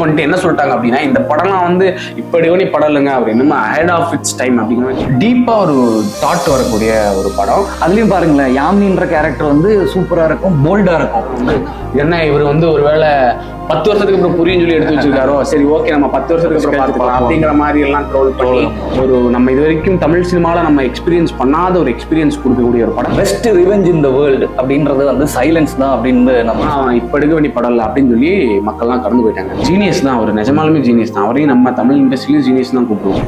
பண்ணிட்டு என்ன சொல்லிட்டாங்க அப்படின்னா, இந்த படம்லாம் வந்து இப்படி படம் இல்லைங்க அப்படின்னு அஹெட் ஆஃப் இட்ஸ் டைம் அப்படிங்கிற டீப்பா ஒரு தாட் வரக்கூடிய ஒரு படம். அதுலயும் பாருங்களேன், யாமினின்ற கேரக்டர் வந்து சூப்பரா இருக்கும், போல்டா இருக்கும். என்ன இவர் வந்து ஒருவேளை 10 வருஷத்துக்கு அப்புறம் புரியும் சொல்லி எடுத்து வச்சிருக்காரோ, சரி ஓகே நம்ம 10 வருஷத்துக்கு அப்புறம் பார்த்துக்கலாம் அப்படிங்கிற மாதிரி எல்லாம் ட்ரோல் பண்ணி ஒரு நம்ம இது வரைக்கும் தமிழ் சினிமால நம்ம எக்ஸ்பீரியன்ஸ் பண்ணாத ஒரு எக்ஸ்பீரியன்ஸ் கொடுக்கக்கூடிய ஒரு படம். Best revenge in the world அப்படின்றது வந்து சைலன்ஸ் தான் அப்படின்னு நம்ம இப்ப எடுக்க வேண்டிய படம் இல்லை அப்படின்னு சொல்லி மக்கள்லாம் கடந்து போயிட்டாங்க. ஜீனியஸ் தான் அவர், நிஜமாலுமே ஜீனியஸ் தான். அவரையும் நம்ம தமிழ் இண்டஸ்ட்ரியிலும் ஜீனியஸ் தான் கூப்பிடுவோம்.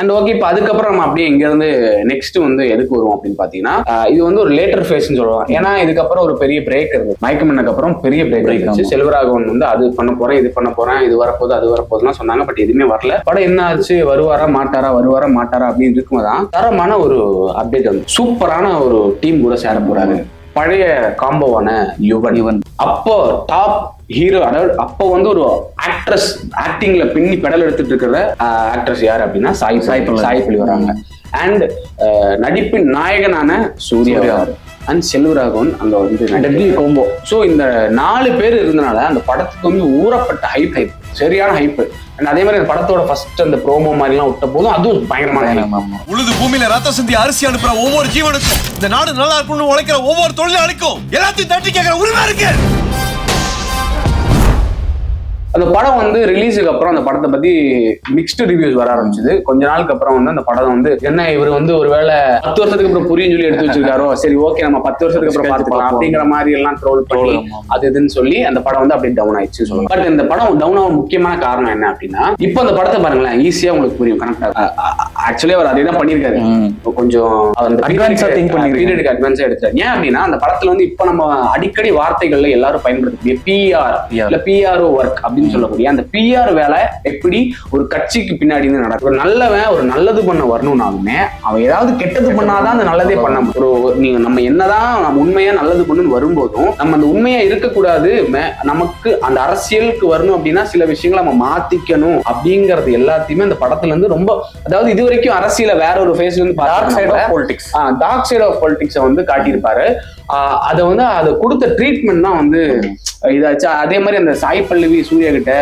அண்ட் ஓகே, இப்போ அதுக்கப்புறம் நம்ம அப்படியே இங்கேருந்து நெக்ஸ்ட் வந்து எதுக்கு வருவோம் அப்படின்னு பார்த்தீங்கன்னா, இது வந்து ஒரு லேட்டர் ஃபேஸ்ன்னு சொல்லுவாங்க. ஏன்னா இதுக்கப்புறம் ஒரு பெரிய பிரேக் இருக்கு. மயக்கமண்ணுக்கு அப்புறம் பெரிய பிரேக் இருந்துச்சு. செல்வராகவன் வந்து அது பண்ண போறேன், இது பண்ண போறேன், இது வரப்போகுது, அது வரப்போகுதுலாம் சொன்னாங்க. பட் எதுவுமே வரல. படம் என்ன ஆச்சு, வருவாரா மாட்டாரா அப்படின்னு இருக்கும்போதான் தரமான ஒரு அப்டேட் வந்து சூப்பரான ஒரு டீம் கூட சேர போறாரு. பழைய காம்போவான யுவன் அப்போ டாப் ஹீரோ, அதாவது அப்போ வந்து ஒரு ஆக்ட்ரஸ் ஆக்டிங்ல பின்னி பெடல் எடுத்துட்டு இருக்கிற ஆக்ட்ரஸ் யார் அப்படின்னா சாய் பல்லவி வராங்க. அண்ட் நடிப்பின் நாயகனான சூர்யா அண்ட் செல்வராகவன் அங்க வந்து கோம்போ. ஸோ இந்த 4 பேர் இருந்தனால அந்த படத்துக்கு வந்து ஊறப்பட்ட ஹைப் சரியான ஹைப். அதே மாதிரி அந்த படத்தோட ஃபர்ஸ்ட் அந்த ப்ரோமோ மாதிரி எல்லாம் விட்ட போதும் அதுவும் பயங்கரமான உழுது பூமியில ரத்த சிந்தி அரிசி அனுப்புற ஒவ்வொரு ஜீவனுக்கும், இந்த நாடு நல்லா இருக்கணும்னு உழைக்கிற ஒவ்வொரு தொழிலாளிக்கும் எல்லாத்தையும் தட்டி கேட்கிற உரிமை இருக்கு. அந்த படம் வந்து ரிலீஸுக்கு அப்புறம் அந்த படத்தை பத்தி மிக்ஸ்டு ரிவ்யூஸ் வர ஆரம்பிச்சது. கொஞ்ச நாளுக்கு அப்புறம் வந்து அந்த படம் வந்து என்ன இவர் வந்து ஒருவேளை 10 வருஷத்துக்கு அப்புறம் புரியும் சொல்லி எடுத்து வச்சிருக்காரோ, சரி ஓகே நம்ம 10 வருஷத்துக்கு அப்புறம் பார்த்துக்கலாம் அப்படிங்கிற மாதிரி எல்லாம் ட்ரோல் பண்ணி அது இதுன்னு சொல்லி அந்த படம் வந்து அப்படியே டவுன் ஆயிடுச்சு சொல்லலாம். பட் இந்த படம் டவுன் ஆக முக்கியமான காரணம் என்ன அப்படின்னா, இப்போ அந்த படத்தை பாருங்களேன், ஈஸியா உங்களுக்கு புரியும், கனெக்ட் ஆக்சுவலி அவர் அதே தான் பண்ணியிருக்காரு. கொஞ்சம் அந்த பீரியடுக்கு அட்வான்ஸா எடுத்தாரு. ஏன் அப்படின்னா அந்த படத்துல வந்து இப்போ நம்ம அடிக்கடி வார்த்தைகள்ல எல்லாரும் பயன்படுத்தக்கூடிய பிஆர் இல்ல பிஆர்ஓ ஒர்க் அப்படின்னு சொல்லக்கூடிய அந்த பிஆர் வேலை எப்படி ஒரு கட்சிக்கு பின்னாடி நடக்கும். ஒரு நல்லவன் ஒரு நல்லது பண்ண வரணும்னாலுமே அவன் ஏதாவது கெட்டது பண்ணாதான் அந்த நல்லதே பண்ண முடியும். நீங்க நம்ம என்னதான் நம்ம உண்மையா நல்லது பண்ணணும்னு வரும்போதும் நம்ம அந்த உண்மையா இருக்கக்கூடாது, நமக்கு அந்த அரசியலுக்கு வரணும் அப்படின்னா சில விஷயங்களை நம்ம மாத்திக்கணும் அப்படிங்கறது எல்லாத்தையுமே அந்த படத்துல இருந்து ரொம்ப, அதாவது இது வரைக்கும் அரசியல வேற ஒரு ஃபேஸ்ல இருந்து டார்க் சைட் ஆஃப் பொலிட்டிக்ஸ் வந்து காட்டியிருப்பாரு. அதை வந்து அதை கொடுத்த ட்ரீட்மெண்ட் தான் வந்து இதாச்சு. அதே மாதிரி அந்த சாய் பல்லவி சூர்யா கிட்ட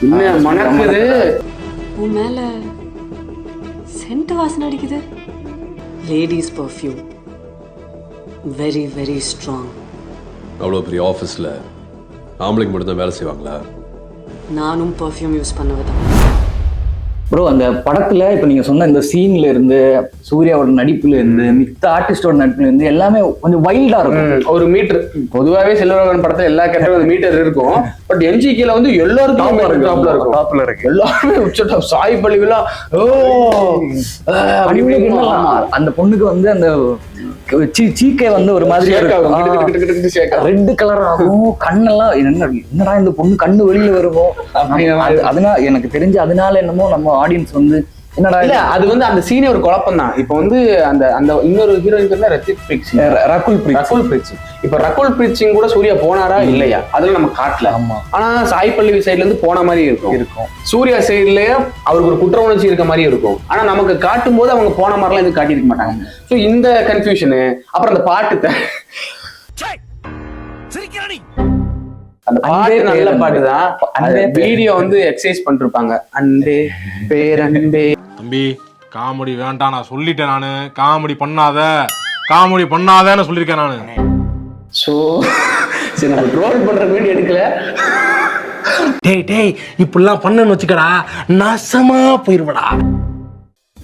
இன்னும் மணக்குது, உன் மேல சென்ட் வாசனை அடிக்குது. Ladies perfume very very strong. அவ்வளோ பெரிய ஆஃபீஸில் ஆம்பளைக்கு மட்டும் தான் வேலை செய்வாங்களா? நானும் பர்ஃப்யூம் யூஸ் பண்ணுவதான். ப்ரோ, அந்த படத்துல இப்ப நீங்க சொன்ன இந்த சீன்ல இருந்து சூர்யாவோட நடிப்புல இருந்து மித்த ஆர்டிஸ்டோட நடிப்புல இருந்து எல்லாமே கொஞ்சம் வைல்டா இருக்கும். ஒரு மீட்டர் பொதுவாகவே செல்வராகவன் படத்துல எல்லா கேரக்டரும் மீட்டர் இருக்கும். பட் எம்ஜிகேல வந்து எல்லாருக்கும் டாப்ல இருக்கு. எல்லாருமே உச்ச சாய் பல்லவிலாம் அந்த பொண்ணுக்கு வந்து அந்த சீக்கை வந்து ஒரு மாதிரி ரெட் கலர் ஆகும், கண்ணெல்லாம் என்னடா இந்த பொண்ணு கண்ணு வெளியில வருவோம். அதனால எனக்கு தெரிஞ்சு அதனால என்னமோ நம்ம ஆடியன்ஸ் வந்து என்னடா இல்ல, அது வந்து அந்த சீனே ஒரு குழப்பம் தான். இப்ப வந்து அந்த அந்த இன்னொரு ஹீரோயின் ரகுல் பிரீத் சிங். இப்ப ரகுல் பிரீத் சிங் கூட சூர்யா போனாரா இல்லையா அதுல நம்ம காட்டல. ஆனா சாய் பல்லவி சைட்ல இருந்து போன மாதிரி இருக்கும். சூர்யா சைட்லயே அவருக்கு ஒரு குற்ற உணர்ச்சி இருக்க மாதிரி இருக்கும். ஆனா நமக்கு காட்டும் போது அவங்க போன மாதிரிலாம் எதுவும் காட்டியிருக்க மாட்டாங்க. சோ இந்த கன்ஃபியூஷனு, அப்புறம் அந்த பாட்டு அந்த பாட்டு நல்ல பாட்டு தான். அந்த வீடியோ வந்து எக்ஸசைஸ் பண்ணிருப்பாங்க. அன்பே பேரன்பே. தம்பி காமெடி வேண்டாம், நான் சொல்லிட்டேன். நானு காமெடி பண்ணாதேன்னு சொல்லியிருக்கேன் நானு. சோ சரி, நம்ம ட்ரோல் பண்ற வீடியோ எடுக்கல. டேய் இப்படிலாம் பண்ணன்னு வச்சுக்கடா, நாசமா போயிருவடா.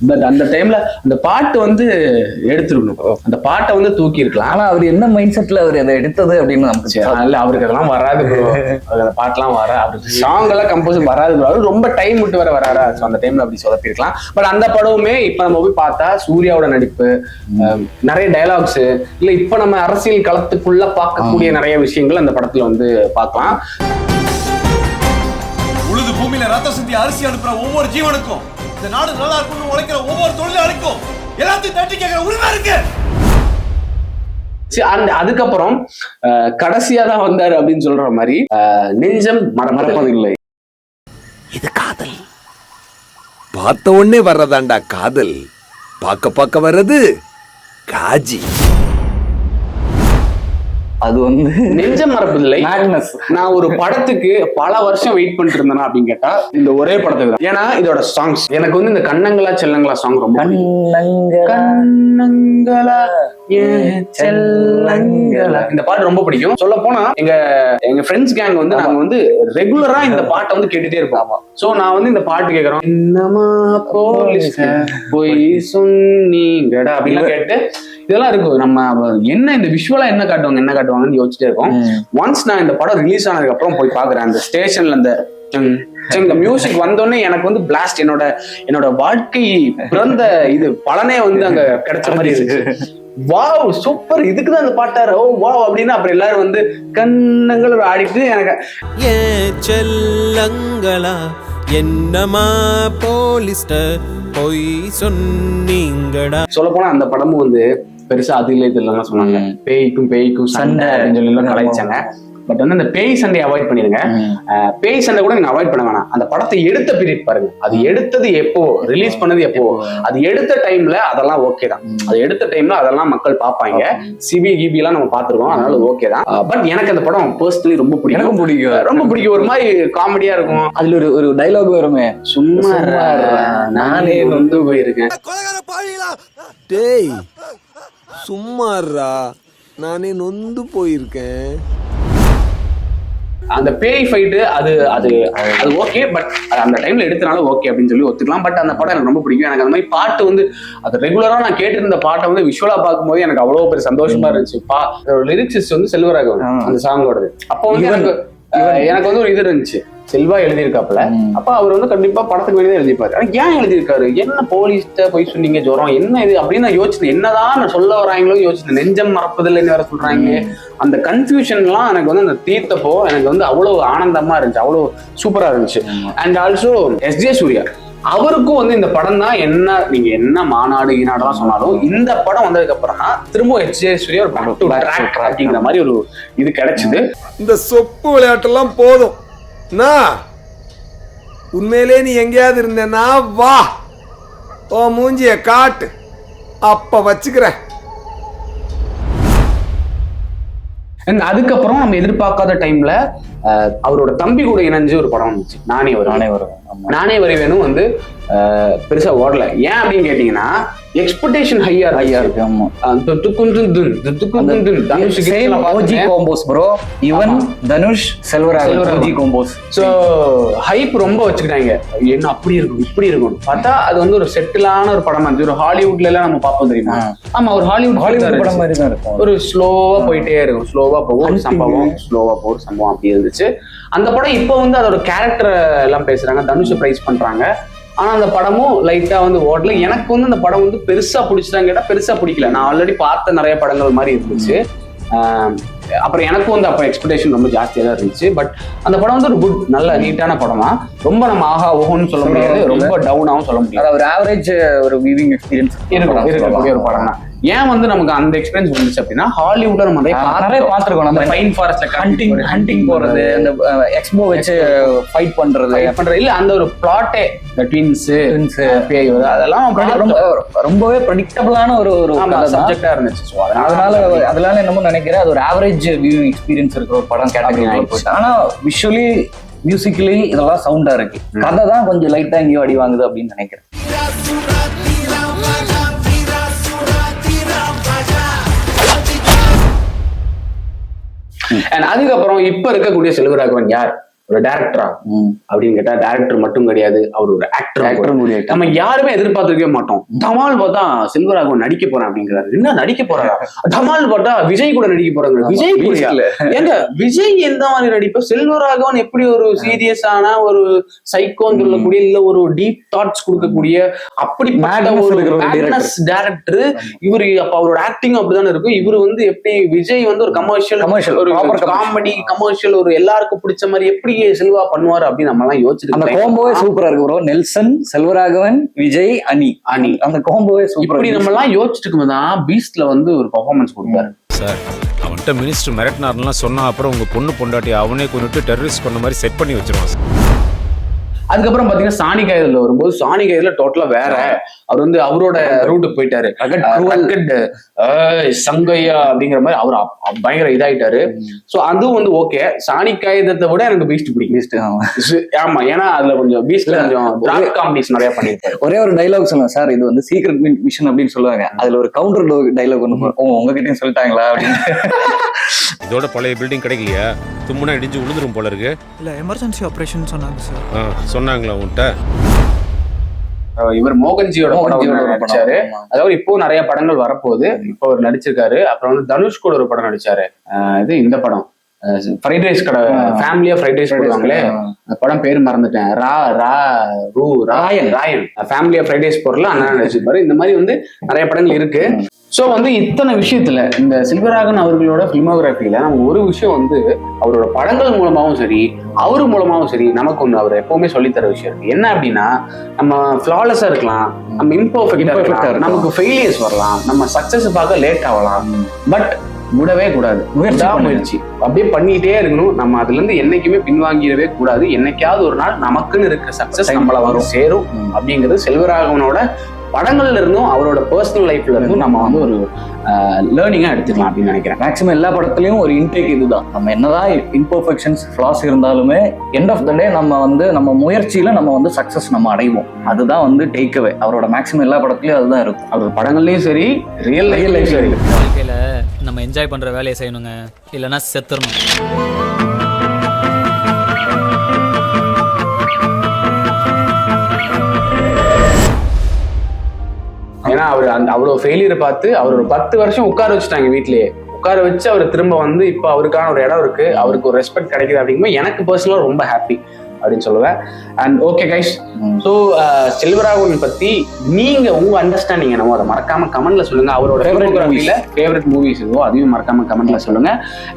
பட் அந்த டைம்ல அந்த பாட்டு வந்து எடுத்துருக்கணும். அந்த பாட்டை வந்து தூக்கி இருக்கலாம். ஆனா அவர் என்ன மைண்ட் செட்ல அவர் அதை எடுத்தது அப்படின்னு நமக்கு இல்ல, அவருக்கு அதெல்லாம் வராது ப்ரோ. அந்த பாட்டுலாம் வர அவருக்கு சாங் எல்லாம் கம்போஸ் வராது ப்ரோ. அவரு ரொம்ப டைம் விட்டு வர வராரா. அந்த டைம்ல அப்படி சொதப்பிருக்கலாம். பட் அந்த படமுமே இப்ப நம்ம போய் பார்த்தா சூர்யாவோட நடிப்பு, நிறைய டயலாக்ஸ் இல்ல இப்ப நம்ம அரசியல் களத்துக்குள்ள பார்க்கக்கூடிய நிறைய விஷயங்கள் அந்த படத்துல வந்து பார்க்கலாம். உழுது பூமியில ரத்த சிந்தி அரிசி அனுப்புற ஒவ்வொரு ஜீவனுக்கும், இந்த நாடு நல்லா இருக்கணும்னு உழைக்கிற ஒவ்வொரு தொழிலாளிக்கும் எல்லாத்தையும் தட்டி கேட்கிற உரிமை இருக்கு. அதுக்கப்புறம் கடைசியா தான் வந்தாரு அப்படின்னு சொல்ற மாதிரி நெஞ்சம் மறப்பதில்லை. இது காதல். பார்த்த உடனே வர்றதாண்டா காதல். பார்க்க வர்றது காஜி. அது வந்து நெஞ்சம் மறப்பதில்லை. மேக்னஸ். நான் ஒரு படத்துக்கு பல வருஷம் வெயிட் பண்ணிட்டு இருந்தேனா அப்படின்னு கேட்டா இந்த ஒரே படத்துக்கு தான். ஏன்னா இதோட சாங்ஸ் எனக்கு வந்து இந்த கண்ணங்களா செல்லங்களா சாங் ரொம்ப கண்ணங்களா செல்லங்களா இந்த பாட்டு ரொம்ப பிடிக்கும். சொல்ல போனா எங்க ஃப்ரெண்ட்ஸ் கேங் வந்து நாங்க வந்து ரெகுலரா இந்த பாட்டை வந்து கேட்டுட்டே இருப்போம். சோ நான் வந்து இந்த பாட்டு கேட்கறோம், என்னமா போலீஸ் போய் சொன்னீங்கடா அப்படின்லாம் கேட்டு இதெல்லாம் இருக்கும். நம்ம என்ன இந்த விஷுவலா என்ன காட்டுவாங்கன்னு யோசிச்சுட்டே இருக்கோம். ஒன்ஸ் நான் இந்த படம் ரிலீஸ் ஆனதுக்கு அப்புறம் போய் பாக்குறேன், அந்த ஸ்டேஷன்ல அந்த மியூசிக் வந்தோடனே எனக்கு வந்து பிளாஸ்ட், என்னோட வாழ்க்கை பிறந்த இது பலனே வந்து அங்க கிடைச்ச மாதிரி இருந்துச்சு. வாவ் சூப்பர், இதுக்குதான் அந்த பாட்டாரு, ஓ வாவ் அப்படின்னு அப்புறம் எல்லாரும் வந்து கண்ணங்கள் ஆடிட்டு எனக்கு செல்லங்களா என்னமா போலீஸ்டர் போய் சொன்னீங்கடா. சொல்ல போனா அந்த படமும் வந்து பெருசா அது இல்லை இது இல்லைன்னா சொன்னாங்க, பேய்க்கும் சண்டை அப்படின்னு சொல்லி எல்லாம் கலாய்ச்சாங்க. பட் வந்து அந்த பேய் சண்டையை அவாய்ட் பண்ணிருங்க. பேய் சண்டை கூட நீங்க அவாய்ட் பண்ண வேணாம். அந்த படத்தை எடுத்த பீரியட் பாருங்க, அது எடுத்தது எப்போ, ரிலீஸ் பண்ணது எப்போ, அது எடுத்த டைம்ல அதெல்லாம் ஓகே தான். அது எடுத்த டைம்ல அதெல்லாம் மக்கள் பார்ப்பாங்க. சிபி கிபி எல்லாம் நம்ம பார்த்திருக்கோம், அதனால ஓகே தான். பட் எனக்கு அந்த படம் பர்சனலி ரொம்ப பிடிக்கும், ரொம்ப பிடிக்கும். ஒரு மாதிரி காமெடியா இருக்கும். அதுல ஒரு டைலாக் வருமே, சும்மா நானே வந்து போயிருக்கேன். டேய் சும்மாறா, நானே நொந்து போயிருக்கேன். அந்த பேய் ஃபைட்டு அது அது அது ஓகே, பட் அந்த டைம்ல எடுத்தனால ஓகே அப்படின்னு சொல்லி ஒத்துக்கலாம். பட் அந்த படம் எனக்கு ரொம்ப பிடிக்கும். எனக்கு அந்த மாதிரி பாட்டு வந்து அது ரெகுலரா நான் கேட்டிருந்த பாட்டை வந்து விஷுவலா பார்க்கும்போது எனக்கு அவ்வளவு பெரிய சந்தோஷமா இருந்துச்சு. லிரிக்ஸ் வந்து செல்வராகவன் அந்த சாங்கோடது. அப்போ வந்து எனக்கு வந்து ஒரு இது இருந்துச்சு, செல்வா எழுதியிருக்காப்புல. அப்ப அவர் வந்து கண்டிப்பா படத்துக்கு வேண்டியதான் எழுதிப்பாரு. ஆனா ஏன் எழுதியிருக்காரு, என்ன போலீஸ்ட போய் சொன்னீங்க ஜுரம் என்ன இது அப்படின்னு நான் யோசிச்சேன். என்னதான் நான் சொல்ல வராங்களோ யோசிச்சேன். நெஞ்சம் மறப்பதில்லைன்னு வேற சொல்றாங்க. அந்த கன்ஃபியூஷன் எல்லாம் எனக்கு வந்து அந்த தீர்த்தப்போ எனக்கு வந்து அவ்வளவு ஆனந்தமா இருந்துச்சு, அவ்வளவு சூப்பரா இருந்துச்சு. And also S J. சூர்யா அவருக்கும் வந்து இந்த படம் தான், நீங்க என்ன மாநாடு ஈநாடுலாம் சொன்னாலும் இந்த படம் வந்ததுக்கு அப்புறம் தான் திரும்ப எஸ்.ஜே. சூர்யா ஒரு பேக் டு ட்ராக் அப்படிங்கிற மாதிரி ஒரு இது கிடைச்சது. இந்த சொப்பு விளையாட்டெல்லாம் போதும். உண்மையிலே நீ எங்கேயாவது இருந்தேன்னா வா, ஓ மூஞ்சிய காட்டு, அப்ப வச்சுக்கிறேன். அதுக்கப்புறம் நம்ம எதிர்பார்க்காத டைம்ல அவரோட தம்பி கூட இணைஞ்சு ஒரு படம் வந்துச்சு, நானே வருவேனும் வந்து பெருசா ஓடல. ஏன் அப்படின்னு கேட்டீங்கன்னா எக்ஸ்பெக்டேஷன் ஹையா இருக்கு. ஹைப் ரொம்ப வச்சுக்கிட்டாங்க, என்ன அப்படி இருக்கும் இப்படி இருக்கும். பார்த்தா அது வந்து ஒரு செட்டிலான ஒரு படமா இருந்துச்சு. ஒரு ஹாலிவுட்ல எல்லாம் நம்ம பார்ப்போம் தெரியுமா? ஆமா, ஒரு ஹாலிவுட் படம் மாதிரி தான் இருக்கும். ஒரு ஸ்லோவா போயிட்டே இருக்கும், ஸ்லோவா போகும் சம்பவம், ஸ்லோவா போகிற சம்பவம் அப்படி இருந்துச்சு அந்த படம். இப்போ வந்து அதோட கேரக்டர் எல்லாம் பேசுறாங்க, தனுஷ் பிரைஸ் பண்றாங்க. ஆனா அந்த படமும் லைட்டா வந்து ஓடல. எனக்கு வந்து அந்த படம் வந்து பெருசா பிடிச்சிட்டான்னு கேட்டா பெருசா பிடிக்கல. நான் ஆல்ரெடி பார்த்த நிறைய படங்கள் மாதிரி இருந்துச்சு. அப்புறம் எனக்கும் வந்து அப்போ எக்ஸ்பெக்டேஷன் ரொம்ப ஜாஸ்தியாக தான் இருந்துச்சு. பட் அந்த படம் வந்து ஒரு குட் நல்ல நீட்டான படம் தான். ரொம்ப நம்ம ஆஹா ஓஹோன்னு சொல்ல முடியாது, ரொம்ப டவுனாகவும் சொல்ல முடியாது. ஒரு ஆவரேஜ் ஒரு வியூவிங் எக்ஸ்பீரியன்ஸ் இருக்கக்கூடிய ஒரு படம் தான். ஏன் வந்து நமக்கு அந்த எக்ஸ்பீரியன்ஸ் வந்துச்சு அப்படின்னா, ஹாலிவுட்ல நம்ம நிறைய பார்த்துருக்கோம். நம்ம ஃபைன் ஃபாரஸ்ட்ல ஹண்டிங் போறது, அந்த எக்ஸ்போ வச்சு ஃபைட் பண்றது இல்ல, அந்த ஒரு பிளாட்டே ட்வின்ஸ் பேய் அதெல்லாம் ரொம்பவே ப்ரெடிக்டபிளான ஒரு சப்ஜெக்டா இருந்துச்சு. அதனால என்னமோ நினைக்கிறேன், அது ஒரு ஆவரேஜ் வியூவிங் எக்ஸ்பீரியன்ஸ் இருக்கிற ஒரு படம் கேட்டகரி. ஆனா விஷுவலி மியூசிக்கலி இதெல்லாம் சவுண்டா இருக்கு. கதை தான் கொஞ்சம் லைட்டா எங்கேயோ அடி வாங்குது அப்படின்னு நினைக்கிறேன். அதுக்கப்புறம் இப்ப இருக்கக்கூடிய செல்வராகவன் யார், ஒரு டைரக்டரா அப்படின்னு கேட்டா டைரக்டர் மட்டும் கிடையாது, அவர் ஒரு ஆக்டர். நம்ம யாருமே எதிர்பார்த்திருக்கவே மாட்டோம். தமால் பார்த்தா செல்வராகவன் நடிக்க போறேன் அப்படிங்கிறாரு. என்ன நடிக்க போறாரா? தமால் பார்த்தா விஜய் கூட நடிக்க போறாங்க. விஜய் கூட ஏங்க, விஜய் எந்த மாதிரி நடிப்ப, செல்வராகவன் எப்படி ஒரு சீரியஸான ஒரு சைக்கோன்னு சொல்லக்கூடிய இல்ல ஒரு டீப் தாட்ஸ் கொடுக்கக்கூடிய அப்படிப்பட்ட ஒரு டைரக்டர் இவரு. அப்ப அவரோட ஆக்டிங் அப்படிதானே இருக்கும். இவரு வந்து எப்படி விஜய் வந்து ஒரு கமர்ஷியல் ஒரு காமெடி கமர்ஷியல் ஒரு எல்லாருக்கும் பிடிச்ச மாதிரி எப்படி செல்வா பண்ணுவாரு அப்படின்னு நம்ம எல்லாம் யோசிச்சு. அந்த கோம்போவே சூப்பரா இருக்கு ப்ரோ. நெல்சன், செல்வராகவன், விஜய், அனி அந்த கோம்போவே சூப்பர். இப்படி நம்ம எல்லாம் யோசிச்சுட்டு இருக்கும்போதுதான் பீஸ்ட்ல வந்து ஒரு பெர்ஃபார்மன்ஸ் கொடுத்தாரு. சார் அவன்கிட்ட மினிஸ்டர் மிரட்டினார்லாம் சொன்னா அப்புறம் உங்க பொண்ணு பொண்டாட்டி அவனே கொண்டுட்டு டெரரிஸ்ட் பண்ண மாதிரி செட் பண்ணி வச்சிருவான். அதுக்கப்புறம் பாத்தீங்கன்னா சாணி காயத்துல வரும்போது சாணி காயத்துல டோட்டலா வேற. அவர் வந்து அவரோட ரூட்டுக்கு போயிட்டாரு. சங்கையா அப்படிங்கிற மாதிரி அவர் பயங்கர இதாயிட்டாரு. சோ அதுவும் வந்து ஓகே. சாணி காயத்தை விட எனக்கு பீஸ்ட் பிடிக்கும். ஆமா, ஏன்னா அதுல கொஞ்சம் பீஸ்ட்ல கொஞ்சம் காமெடிஸ் நிறைய பண்ணிருக்காரு. ஒரே ஒரு டைலாக் சொல்லுங்க சார், இது வந்து சீக்ரெட் மிஷன் அப்படின்னு சொல்லுவாங்க. அதுல ஒரு கவுண்டர் டைலாக் ஒன்று உங்ககிட்டயும் சொல்லிட்டாங்களா அப்படின்னு. இதோட பழைய பில்டிங் கிடைக்கலையா? தும்முனா இடிஞ்சு விழுந்துரும் போல இருக்கு. இல்ல எமர்ஜென்சி ஆபரேஷன் சொன்னாங்க சார். சொன்னாங்களா உன்கிட்ட? இவர் மோகன்ஜியோட படம் நடிச்சாரு. அதாவது இப்போ நிறைய படங்கள் வரப்போகுது. இப்போ அவர் நடிச்சிருக்காரு. அப்புறம் வந்து தனுஷ் கூட ஒரு படம் நடிச்சாரு. இது இந்த படம் ஃப்ரைட் ரைஸ் கடை, ஃபேமிலியா ஃப்ரைட் ரைஸ் போடுவாங்களே, அந்த படம் பேரு மறந்துட்டேன். ராயன் ஃபேமிலியா ஃப்ரைட் ரைஸ் போடல அண்ணா நடிச்சிருப்பாரு. இந்த மாதிரி வந்து நிறைய படங்கள் இருக்கு. ஸோ வந்து இத்தனை விஷயத்துல இந்த செல்வராகவன் அவர்களோட பிலிமோகிராஃபியில நம்ம ஒரு விஷயம் வந்து அவரோட படங்கள் மூலமாவும் சரி, அவரு மூலமாவும் சரி, நமக்கு ஒண்ணு அவர் எப்பவுமே சொல்லித்தர விஷயம் இருக்கு. என்ன அப்படின்னா, நம்ம ஃபிளாலஸா இருக்கலாம், நம்ம இம்பர்ஃபெக்டா இருக்கலாம், நமக்கு ஃபெயிலியர்ஸ் வரலாம், நம்ம சக்சஸ் பார்க்க லேட் ஆகலாம், பட் விடவே கூடாது. முயற்சி அப்படியே பண்ணிட்டே இருக்கணும். நம்ம அதுல இருந்து என்னைக்குமே பின்வாங்கிடவே கூடாது. என்னைக்காவது ஒரு நாள் நமக்குன்னு இருக்கிற சக்சஸ் நம்மள வரும் சேரும் அப்படிங்கிறது செல்வராகவனோட படங்கள்ல இருந்தும் அவரோட பர்சனல் லைஃப்ல இருந்தும் நம்ம வந்து ஒரு லேர்னிங்கா எடுத்துக்கலாம் அப்படின்னு நினைக்கிறேன். மேக்ஸிமம் எல்லா படத்துலயும் ஒரு இன்டேக் இதுதான். நம்ம என்னதான் இம்பர்ஃபெக்ஷன்ஸ் ஃபிளாஸ் இருந்தாலுமே எண்ட் ஆஃப் த டே நம்ம வந்து நம்ம முயற்சியில நம்ம வந்து சக்சஸ் நம்ம அடைவோம். அதுதான் வந்து டேக் அவே. அவரோட மேக்ஸிமம் எல்லா படத்துலயும் அதுதான் இருக்கும். அவரோட படங்கள்லயும் சரி, ரியல் லைஃப்லயும் சரி. வாழ்க்கையில நம்ம என்ஜாய் பண்ற வேலையை செய்யணுங்க, இல்லைன்னா செத்துறணும். ஏன்னா அவர் அவ்வளவு ஃபெயிலியரை பார்த்து அவர் ஒரு 10 வருஷம் உட்கார வச்சுட்டாங்க வீட்லயே. உட்கார வச்சு அவர் திரும்ப வந்து இப்போ அவருக்கான ஒரு இடம் இருக்கு, அவருக்கு ஒரு ரெஸ்பெக்ட் கிடைக்குது அப்படிங்கும்போது எனக்கு பர்சனலா ரொம்ப ஹாப்பி அப்படின்னு சொல்லுவேன். And okay guys, so Selvaraghavan பத்தி நீங்க உங்க அண்டர்ஸ்டாண்டிங் என்னவோ அதை மறக்காம கமெண்ட்ல சொல்லுங்க. அவரோட ஃபேவரட் மூவிஸ் எதுவோ அதையும் மறக்காம கமெண்ட்ல சொல்லுங்க.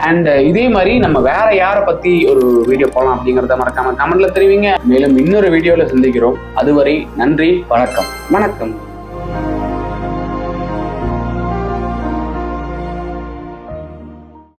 அண்ட் இதே மாதிரி நம்ம வேற யாரை பத்தி ஒரு வீடியோ போகலாம் அப்படிங்கறத மறக்காம கமெண்ட்ல தெரிவிங்க. மேலும் இன்னொரு வீடியோல சந்திக்கிறோம். அதுவரை நன்றி, வணக்கம்.